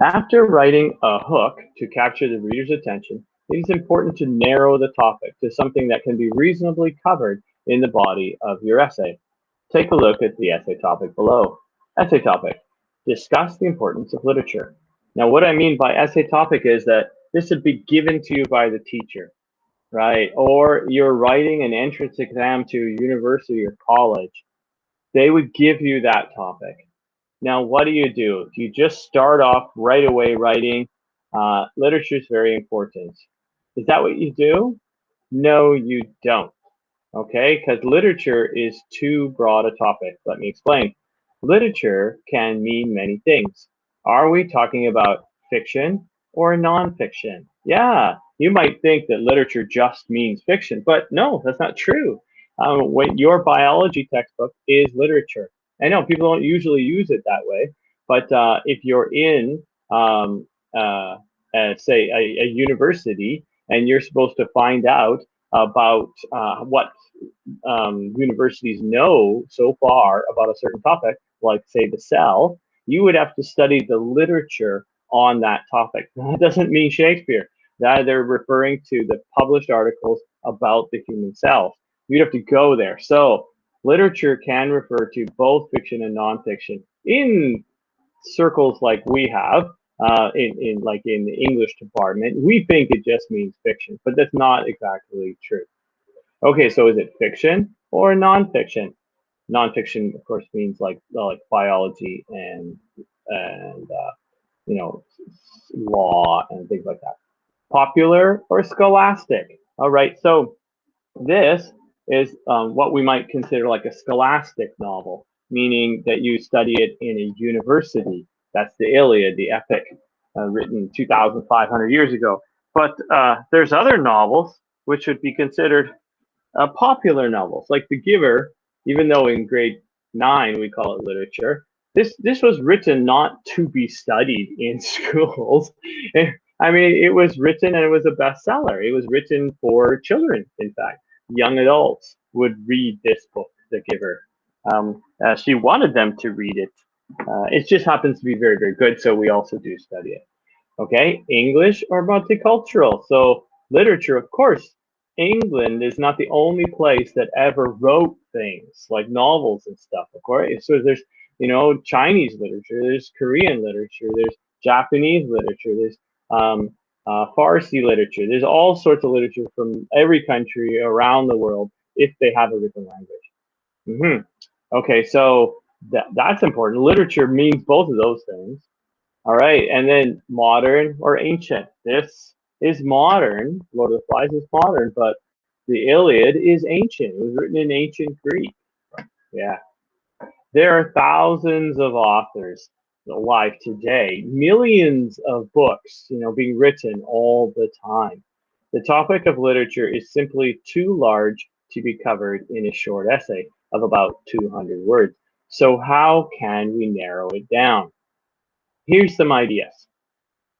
After writing a hook to capture the reader's attention, it is important to narrow the topic to something that can be reasonably covered in the body of your essay. Take a look at the essay topic below. Essay topic: discuss the importance of literature. Now, what I mean by essay topic is that this would be given to you by the teacher, right? Or you're writing an entrance exam to a university or college. They would give you that topic. Now, what do? Do you just start off right away writing? Literature is very important. Is that what you do? No, you don't. Okay, because literature is too broad a topic. Let me explain. Literature can mean many things. Are we talking about fiction or nonfiction? Yeah, you might think that literature just means fiction, but no, that's not true. When your biology textbook is literature. I know people don't usually use it that way, but if you're in, um, uh, say, a university and you're supposed to find out about what universities know so far about a certain topic, like say the cell, you would have to study the literature on that topic. That doesn't mean Shakespeare. That they're referring to the published articles about the human cells. You'd have to go there. So literature can refer to both fiction and nonfiction in circles like we have. In the English department, we think it just means fiction, but that's not exactly true. Okay, so is it fiction or nonfiction? Nonfiction, of course, means like biology and you know law and things like that. Popular or scholastic? All right, so this is what we might consider like a scholastic novel, meaning that you study it in a university. That's the Iliad, the epic written 2,500 years ago. But there's other novels which would be considered popular novels like The Giver, even though in grade 9 we call it literature. This was written not to be studied in schools. I mean, it was written and it was a bestseller. It was written for children, in fact. Young adults would read this book, The Giver. She wanted them to read it. It just happens to be very, very good, so we also do study it. Okay, English or multicultural? So literature, of course. England is not the only place that ever wrote things like novels and stuff. Of course, so there's Chinese literature, there's Korean literature, there's Japanese literature, there's Farsi literature. There's all sorts of literature from every country around the world if they have a written language. Okay, so that's important. Literature means both of those things. All right, and then modern or ancient. This is modern. Lord of the Flies is modern, but the Iliad is ancient. It was written in ancient Greek. Yeah. There are thousands of authors alive today, millions of books, being written all the time. The topic of literature is simply too large to be covered in a short essay of about 200 words. So how can we narrow it down? Here's some ideas.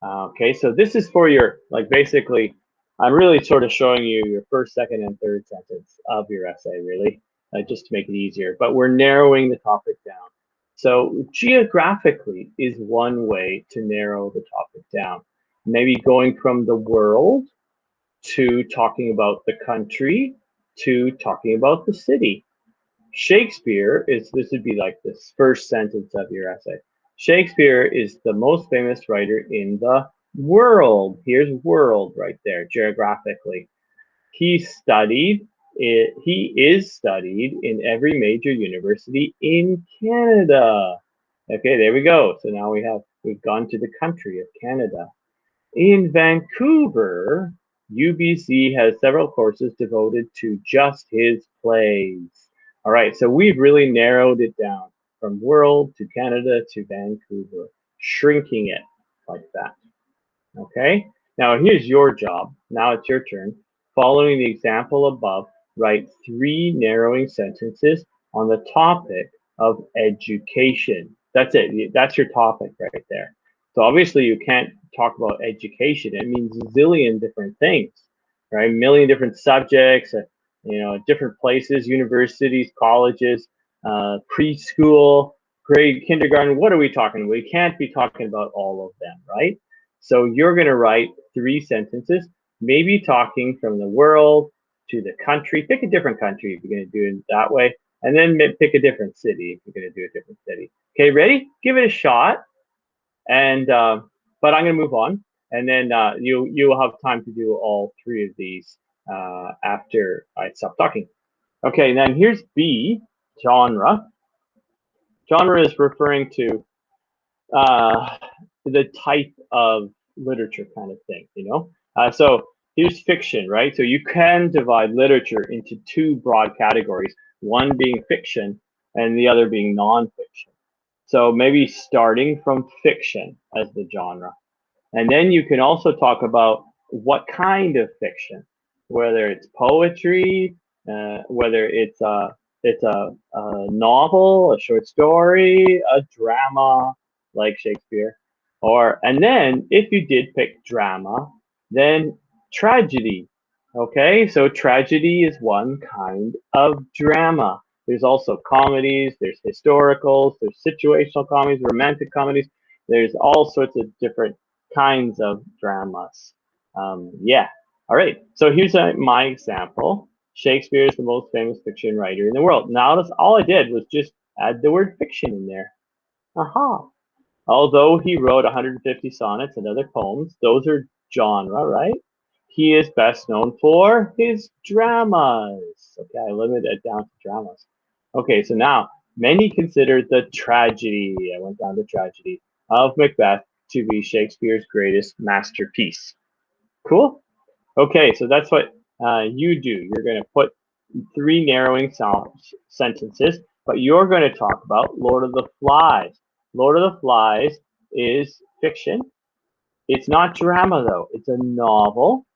Okay, so this is for your, basically, I'm really sort of showing you your first, second, and third sentence of your essay, really, just to make it easier. But we're narrowing the topic down. So geographically is one way to narrow the topic down. Maybe going from the world to talking about the country to talking about the city. Shakespeare this would be like this first sentence of your essay. Shakespeare is the most famous writer in the world. Here's world right there, geographically. He is studied in every major university in Canada. Okay, there we go. So now we've gone to the country of Canada. In Vancouver, UBC has several courses devoted to just his plays. All right, so we've really narrowed it down from world to Canada to Vancouver, shrinking it like that. Okay, now here's your job. Now it's your turn. Following the example above, write 3 narrowing sentences on the topic of education. That's it. That's your topic right there. So obviously you can't talk about education. It means a zillion different things, right? A million different subjects, different places, universities, colleges, preschool, grade kindergarten, what are we talking about? We can't be talking about all of them, right? So you're going to write 3 sentences, maybe talking from the world to the country. Pick a different country if you're going to do it that way, and then pick a different city if you're going to do a different city. Okay, ready? Give it a shot. And but I'm going to move on, and then you'll have time to do all 3 of these after I stop talking. Okay, then here's B, genre. Genre is referring to the type of literature kind of thing, you know? So here's fiction, right? So you can divide literature into 2 broad categories, one being fiction and the other being nonfiction. So maybe starting from fiction as the genre. And then you can also talk about what kind of fiction, whether it's poetry, whether it's a novel, a short story, a drama like Shakespeare, and then if you did pick drama, then tragedy. Okay, so tragedy is one kind of drama. There's also comedies, there's historicals, there's situational comedies, romantic comedies. There's all sorts of different kinds of dramas. Yeah. All right. So here's my example. Shakespeare is the most famous fiction writer in the world. Now, all I did was just add the word fiction in there. Aha. Although he wrote 150 sonnets and other poems, those are genre, right? He is best known for his dramas. Okay, I limited it down to dramas. Okay, so now many consider the tragedy, I went down to tragedy, of Macbeth to be Shakespeare's greatest masterpiece. Cool? Okay, so that's what you do. You're going to put 3 narrowing sentences, but you're going to talk about Lord of the Flies. Lord of the Flies is fiction. It's not drama, though. It's a novel.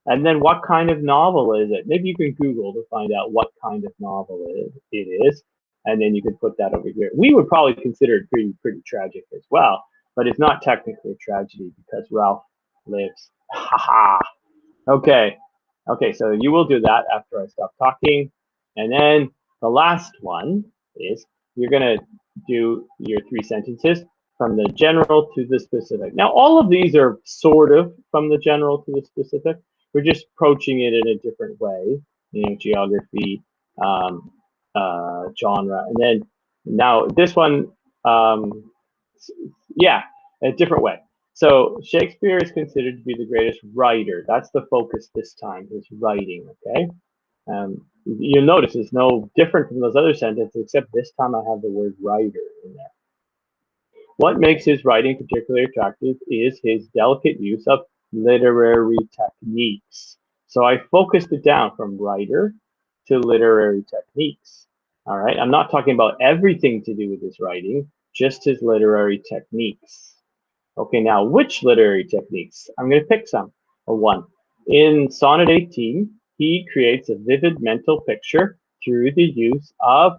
And then what kind of novel is it? Maybe you can Google to find out what kind of novel it is. And then you can put that over here. We would probably consider it pretty tragic as well. But it's not technically a tragedy because Ralph lives. Haha. Okay. Okay, so you will do that after I stop talking. And then the last one is you're going to do your 3 sentences from the general to the specific. Now, all of these are sort of from the general to the specific. We're just approaching it in a different way, you know, geography, genre. And then now this one, yeah, a different way. So Shakespeare is considered to be the greatest writer. That's the focus this time, his writing, okay? You'll notice it's no different from those other sentences, except this time I have the word writer in there. What makes his writing particularly attractive is his delicate use of literary techniques. So I focused it down from writer to literary techniques. All right, I'm not talking about everything to do with his writing, just his literary techniques. Okay, now which literary techniques? I'm going to pick some. One. In Sonnet 18, he creates a vivid mental picture through the use of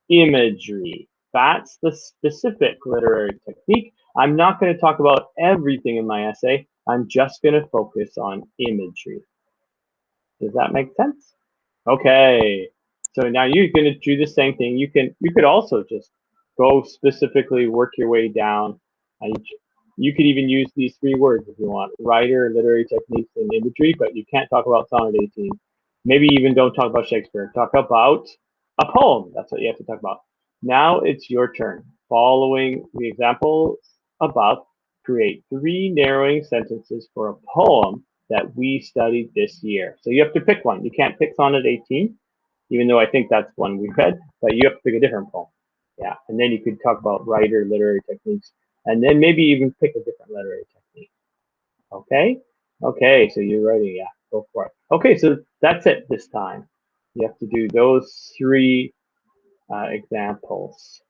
imagery. That's the specific literary technique. I'm not going to talk about everything in my essay. I'm just going to focus on imagery. Does that make sense? Okay. So now you're going to do the same thing. You could also just go specifically work your way down. You could even use these 3 words if you want: writer, literary techniques, and imagery. But you can't talk about Sonnet 18. Maybe even don't talk about Shakespeare. Talk about a poem. That's what you have to talk about. Now it's your turn. Following the example above, create 3 narrowing sentences for a poem that we studied this year. So you have to pick one. You can't pick Sonnet 18, even though I think that's one we read, but you have to pick a different poem. Yeah, and then you could talk about writer, literary techniques, and then maybe even pick a different literary technique. Okay? Okay, so you're ready. Yeah, go for it. Okay, so that's it this time. You have to do those 3 examples.